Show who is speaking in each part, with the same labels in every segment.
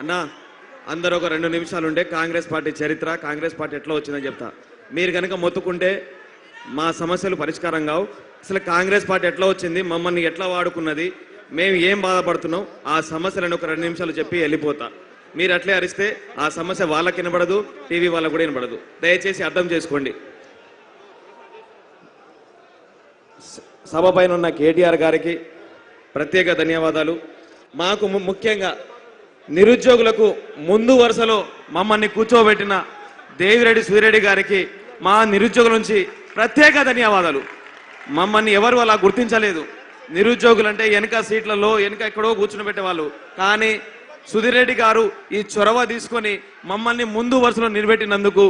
Speaker 1: అన్నా అందరూ ఒక 2 నిమిషాలు ఉండే కాంగ్రెస్ పార్టీ చరిత్ర, కాంగ్రెస్ పార్టీ ఎట్లా వచ్చిందని చెప్తా. మీరు కనుక మొత్తుకుంటే మా సమస్యలు పరిష్కారం కావు. అసలు కాంగ్రెస్ పార్టీ ఎట్లా వచ్చింది, మమ్మల్ని ఎట్లా వాడుకున్నది, మేము ఏం బాధపడుతున్నాం, ఆ సమస్యలను ఒక 2 నిమిషాలు చెప్పి వెళ్ళిపోతా. మీరు అట్లే అరిస్తే ఆ సమస్య వాళ్ళకి వినబడదు, టీవీ వాళ్ళకు కూడా వినబడదు. దయచేసి అర్థం చేసుకోండి. సభ పైన ఉన్న కేటీఆర్ గారికి ప్రత్యేక ధన్యవాదాలు. మాకు ముఖ్యంగా నిరుద్యోగులకు ముందు వరుసలో మమ్మల్ని కూర్చోబెట్టిన దేవిరెడ్డి సూర్యరెడ్డి గారికి మా నిరుద్యోగుల నుంచి ప్రత్యేక ధన్యవాదాలు. మమ్మల్ని ఎవరు అలా గుర్తించలేదు. నిరుద్యోగులంటే వెనక సీట్లలో వెనక ఎక్కడో కూర్చుని పెట్టేవాళ్ళు. కానీ సుధీర్ రెడ్డి గారు ఈ చొరవ తీసుకొని మమ్మల్ని ముందు వరుసలో నిలబెట్టినందుకు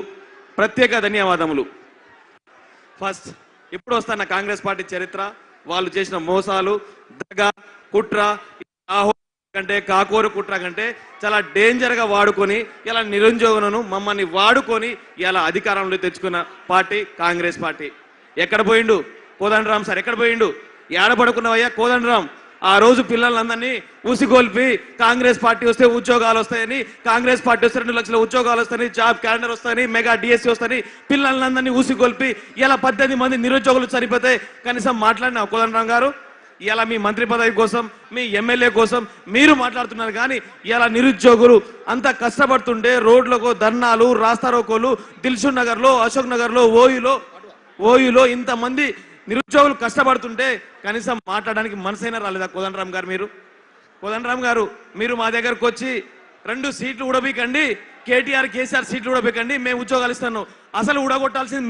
Speaker 1: ప్రత్యేక ధన్యవాదములు. ఫస్ట్ ఇప్పుడు వస్తున్న కాంగ్రెస్ పార్టీ చరిత్ర, వాళ్ళు చేసిన మోసాలు, దగా, కుట్ర, కంటే కాకోరు కుట్ర కంటే చాలా డేంజర్గా వాడుకొని ఇలా నిరుద్యోగులను మమ్మల్ని వాడుకొని ఇలా అధికారంలో తెచ్చుకున్న పార్టీ కాంగ్రెస్ పార్టీ. ఎక్కడ పోయిండు కోదండరాం సార్? ఎక్కడ పోయిండు? ఏడబడుకున్నవయ్యా కోదండరాం? ఆ రోజు పిల్లలందరినీ ఊసిగోల్పి కాంగ్రెస్ పార్టీ వస్తే ఉద్యోగాలు వస్తాయని, కాంగ్రెస్ పార్టీ వస్తే 2 లక్షల ఉద్యోగాలు వస్తాయని, జాబ్ క్యాలెండర్ వస్తాయని, మెగా డిఎస్సీ వస్తాయని పిల్లలందరినీ ఊసిగోల్పి ఇలా 18 మంది నిరుద్యోగులు చనిపోతే కనీసం మాట్లాడిన కోదండరాం గారు? ఇలా మీ మంత్రి పదవి కోసం, మీ ఎమ్మెల్యే కోసం మీరు మాట్లాడుతున్నారు. కానీ ఇలా నిరుద్యోగులు అంత కష్టపడుతుంటే రోడ్లకు ధర్నాలు, రాస్తారోకోలు, దిల్సుఖ్ నగర్లో, అశోక్ నగర్లో, ఓయూలో ఇంతమంది నిరుద్యోగులు కష్టపడుతుంటే కనీసం మాట్లాడడానికి మనసైనా రాలేదా కోదండరాం గారు? కోదండరాం గారు మీరు మా దగ్గరకు వచ్చి 2 సీట్లు ఊడబీకండి, కేటీఆర్ కేసీఆర్ సీట్లు ఊడబీకండి, మేము ఉద్యోగాలు ఇస్తాను. అసలు ఊడగొట్టాల్సింది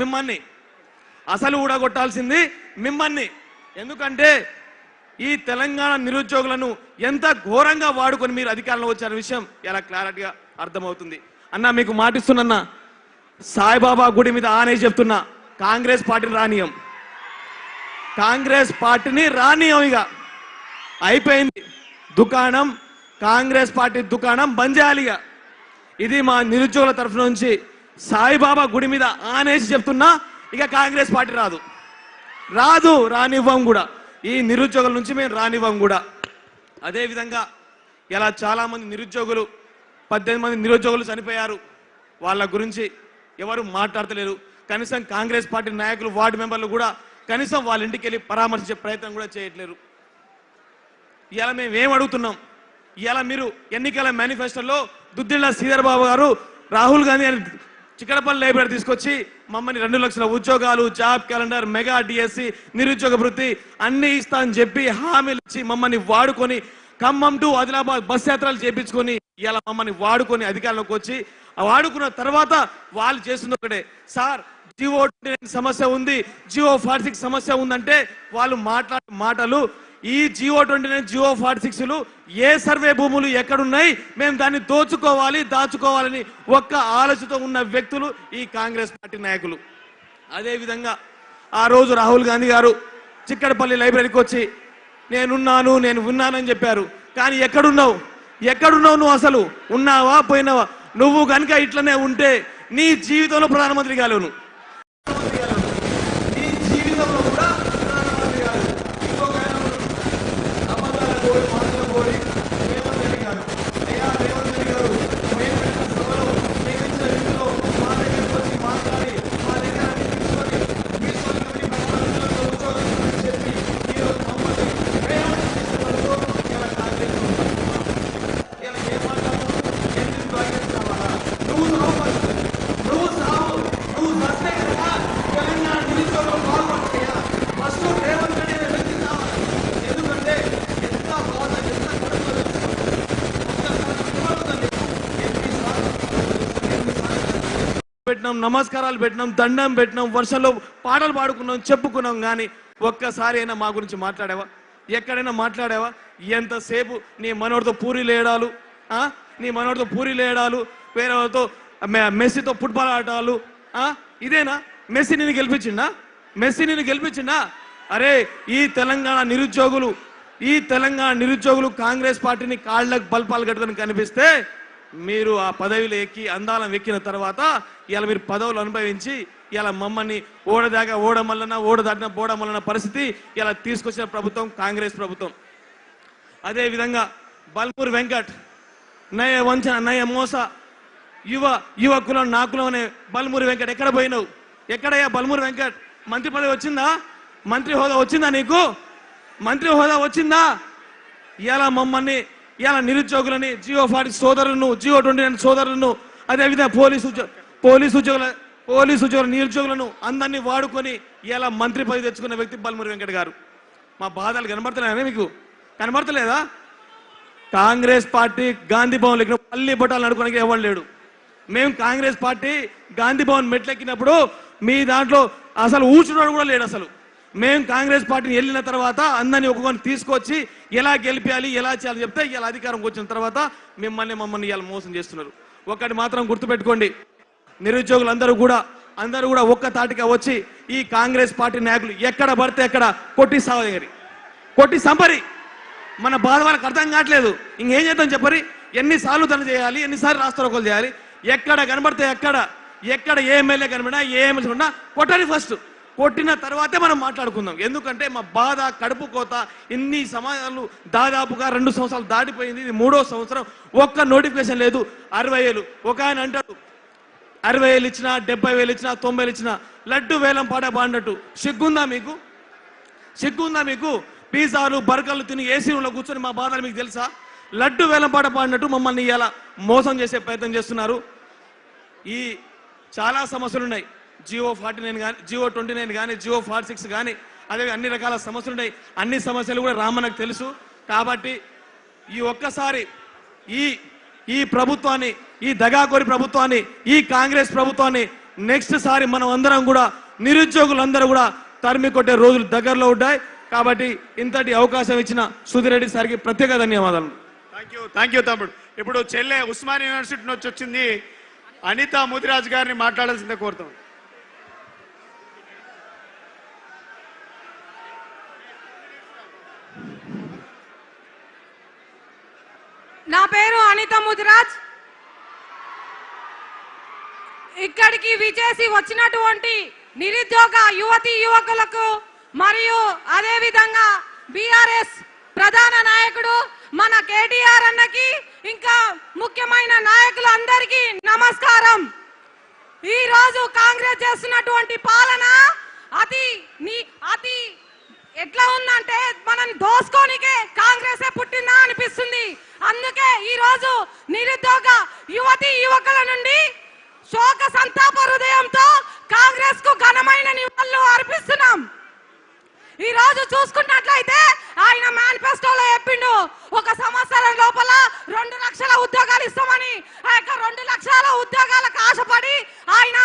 Speaker 1: మిమ్మల్ని. ఎందుకంటే ఈ తెలంగాణ నిరుద్యోగులను ఎంత ఘోరంగా వాడుకొని మీరు అధికారంలో వచ్చిన విషయం ఇలా క్లారిటీగా అర్థమవుతుంది. అన్న మీకు మాటిస్తున్నా, సాయిబాబా గుడి మీద ఆనేసి చెప్తున్నా, కాంగ్రెస్ పార్టీని రానియం. ఇక అయిపోయింది దుకాణం. కాంగ్రెస్ పార్టీ దుకాణం బంద్ చేయాలి. ఇది మా నిరుద్యోగుల తరఫు నుంచి సాయిబాబా గుడి మీద ఆనేసి చెప్తున్నా. ఇక కాంగ్రెస్ పార్టీ రానివ్వం కూడా. ఈ నిరుద్యోగుల నుంచి మేము రానివ్వం కూడా. అదేవిధంగా ఇలా చాలా మంది నిరుద్యోగులు, 18 మంది నిరుద్యోగులు చనిపోయారు. వాళ్ళ గురించి ఎవరు మాట్లాడతలేరు. కనీసం కాంగ్రెస్ పార్టీ నాయకులు, వార్డు మెంబర్లు కూడా కనీసం వాళ్ళ ఇంటికి వెళ్ళి పరామర్శించే ప్రయత్నం కూడా చేయట్లేరు. ఇలా మేము ఏం అడుగుతున్నాం? ఇలా మీరు ఎన్నికల మేనిఫెస్టోలో దుద్దిళ్ల శ్రీధర్ బాబు గారు రాహుల్ గాంధీ అని చిక్కడపల్లి లైబ్రరీ తీసుకొచ్చి మమ్మల్ని 2 లక్షల ఉద్యోగాలు, జాబ్ క్యాలెండర్, మెగా డిఎస్సీ, నిరుద్యోగ వృత్తి అన్ని ఇస్తా అని చెప్పి హామీలు ఇచ్చి మమ్మల్ని వాడుకొని ఖమ్మం టు ఆదిలాబాద్ బస్ యాత్రలు చేపించుకొని ఇలా మమ్మల్ని వాడుకొని అధికారంలోకి వచ్చి వాడుకున్న తర్వాత వాళ్ళు చేస్తున్న ఒకటే, సార్ జియో 29 సమస్య ఉంది, జియో 46 సమస్య ఉందంటే వాళ్ళు మాట్లాడే మాటలు ఈ జియో 29, జియో 46లు ఏ సర్వే భూములు ఎక్కడున్నాయి, మేము దాన్ని దాచుకోవాలని ఒక్క ఆలోచనతో ఉన్న వ్యక్తులు ఈ కాంగ్రెస్ పార్టీ నాయకులు. అదేవిధంగా ఆ రోజు రాహుల్ గాంధీ గారు చిక్కడపల్లి లైబ్రరీకి వచ్చి నేను ఉన్నానని చెప్పారు. కానీ ఎక్కడున్నావు నువ్వు? అసలు ఉన్నావా పోయినావా? నువ్వు కనుక ఇట్లనే ఉంటే నీ జీవితంలో ప్రధానమంత్రి కాలేవు. పెట్టినాం, నమస్కారాలు పెట్టినాం, దండం పెట్టినాం, వర్షంలో పాటలు పాడుకున్నాం, చెప్పుకున్నాం. కానీ ఒక్కసారి అయినా మా గురించి మాట్లాడావా? ఎక్కడైనా మాట్లాడావా? ఎంతసేపు నీ మనోడితో పూరీలు వేయడాలు, వేరే వాళ్ళతో మెస్సీతో ఫుట్బాల్ ఆడాలు, ఇదేనా? మెస్సీ నిన్ను గెలిపించిందా? అరే ఈ తెలంగాణ నిరుద్యోగులు కాంగ్రెస్ పార్టీని కాళ్ళకు బల్పాలు కట్టుకొని కనిపిస్తే మీరు ఆ పదవిలో ఎక్కి అందాలం ఎక్కిన తర్వాత ఇలా మీరు పదవులు అనుభవించి ఇలా మమ్మల్ని ఓడ దాటిన బోడమల్లన పరిస్థితి ఇలా తీసుకొచ్చిన ప్రభుత్వం కాంగ్రెస్ ప్రభుత్వం. అదేవిధంగా బల్మూరి వెంకట్, నయ వంచన నయ మోస, యువకులం నాకులం అనే బల్మూరి వెంకట్ ఎక్కడ పోయినావు? ఎక్కడయ్యా బల్మూరి వెంకట్? మంత్రి పదవి వచ్చిందా? మంత్రి హోదా వచ్చిందా నీకు? మంత్రి హోదా వచ్చిందా? ఇలా మమ్మల్ని, ఇలా నిరుద్యోగులని, జియో 40 సోదరులను, జియో 29 సోదరులను, అదేవిధంగా పోలీసు ఉద్యోగుల నిరుద్యోగులను అందరినీ వాడుకొని ఇలా మంత్రి పదవి తెచ్చుకున్న వ్యక్తి బల్మూరి వెంకట్ గారు. మా బాధలు కనబడుతున్నాయా మీకు? కనబడతలేదా? కాంగ్రెస్ పార్టీ గాంధీ భవన్ ఎక్కిన పల్లి బొట్టాలు నడుకోవడానికి ఎవరు లేడు. మేము కాంగ్రెస్ పార్టీ గాంధీ భవన్ మెట్లెక్కినప్పుడు మీ దాంట్లో అసలు ఊచున్నాడు కూడా లేడు. అసలు మేము కాంగ్రెస్ పార్టీని వెళ్ళిన తర్వాత అందరినీ ఒక్కొక్కరిని తీసుకొచ్చి ఎలా గెలిపించాలి, ఎలా చేయాలి చెప్తే ఇలా అధికారంకి వచ్చిన తర్వాత మమ్మల్ని ఇలా మోసం చేస్తున్నారు. ఒకటి మాత్రం గుర్తుపెట్టుకోండి, నిరుద్యోగులందరూ కూడా ఒక్క తాటిగా వచ్చి ఈ కాంగ్రెస్ పార్టీ నాయకులు ఎక్కడ పడితే ఎక్కడ కొట్టి సావదగరి, కొట్టి సంపరి. మన బాధ వాళ్ళకి అర్థం కావట్లేదు. ఇంకేం చేద్దాం చెప్పరి? ఎన్నిసార్లు తను చేయాలి, ఎన్నిసార్లు రాస్తారోకలు చేయాలి? ఎక్కడ కనబడితే ఎక్కడ ఏ ఎమ్మెల్యే కనబడినా, ఏ ఎమ్మెల్యే ఉన్నా కొట్టని ఫస్ట్. కొట్టిన తర్వాతే మనం మాట్లాడుకుందాం. ఎందుకంటే మా బాధ, కడుపు కోత, ఇన్ని సమాజాలు దాదాపుగా 2 సంవత్సరాలు దాటిపోయింది. ఇది 3వ సంవత్సరం. ఒక్క నోటిఫికేషన్ లేదు. 60,000 ఒక ఆయన అంటాడు, 60,000 ఇచ్చినా, 70,000 ఇచ్చినా, 90,000 ఇచ్చినా లడ్డు వేలం పాట బాడినట్టు. సిగ్గుందా మీకు? సిగ్గుందా మీకు? పిజ్జాలు బర్గర్లు తిని ఏసీ రూమ్లో కూర్చొని మా బాధలు మీకు తెలుసా? లడ్డు వేలం పాట పాడినట్టు మమ్మల్ని ఇలా మోసం చేసే ప్రయత్నం చేస్తున్నారు. ఈ చాలా సమస్యలు ఉన్నాయి. జియో 49 కానీ, జియో 29 కానీ, జియో 46 కానీ, అదే అన్ని రకాల సమస్యలు ఉన్నాయి. అన్ని సమస్యలు కూడా రామన్నకు తెలుసు. కాబట్టి ఈ ఒక్కసారి ఈ ప్రభుత్వాన్ని, ఈ దగాకోరి ప్రభుత్వాన్ని, ఈ కాంగ్రెస్ ప్రభుత్వాన్ని నెక్స్ట్ సారి మనం అందరం కూడా, నిరుద్యోగులందరూ కూడా తరిమి కొట్టే రోజులు దగ్గరలో ఉంటాయి. కాబట్టి ఇంతటి అవకాశం ఇచ్చిన సుధీర్ రెడ్డి సార్కి ప్రత్యేక ధన్యవాదాలు.
Speaker 2: థ్యాంక్ యూ తమ్ముడు. ఇప్పుడు చెల్లె ఉస్మానియా యూనివర్సిటీ నుంచి వచ్చింది అనితా ముదిరాజ్ గారిని మాట్లాడాల్సిందే కోరుతాం.
Speaker 3: నా పేరు అనితా ముదిరాజ్. ఇక్కడికి విచేసి వచ్చినటువంటి నిరుద్యోగ యువతి యువకులకు మరియు అదే విధంగా బీఆర్ఎస్ ప్రధాన నాయకుడు మన కేటీఆర్ అన్నకి, ఇంకా ముఖ్యమైన నాయకులందరికీ నమస్కారం. ఈ రోజు కాంగ్రెస్ చేస్తున్నటువంటి పాలన అతి ఎట్లా ఉందంటే మనం దోసుకోనికే కాంగ్రెసే పుట్టిందా అనిపిస్తుంది. అందుకే ఈ రోజు నిరుద్యోగ యువతి యువకుల నుండి శోక సంతాప హృదయంతో కాంగ్రెస్ కు ఘనమైన నివాళులు అర్పిస్తున్నాం. ఈ రోజు చూసుకున్నట్లయితే ఆయన మేనిఫెస్టోలో చెప్పిండు, 1 సంవత్సరం లోపల 2 లక్షల ఉద్యోగాలు ఇస్తామని. ఆ యొక్క 2 లక్షల ఉద్యోగాలకు ఆశపడి ఆయన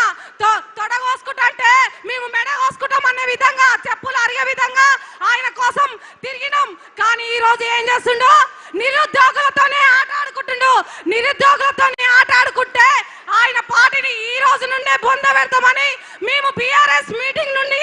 Speaker 3: తొడగోసుకుంటే మేము మెడ కోసుకుంటాం అనే విధంగా, చెప్పులు అరిగే విధంగా ఆయన కోసం తిరిగినాం. కానీ ఈ రోజు ఏం చేస్తుండో, నిరుద్యోగులతోనే ఆట ఆడుకుంటే ఆయన పార్టీని ఈ రోజు నుండే బొంద పెడతామని మేము బీఆర్ఎస్ మీటింగ్ నుండి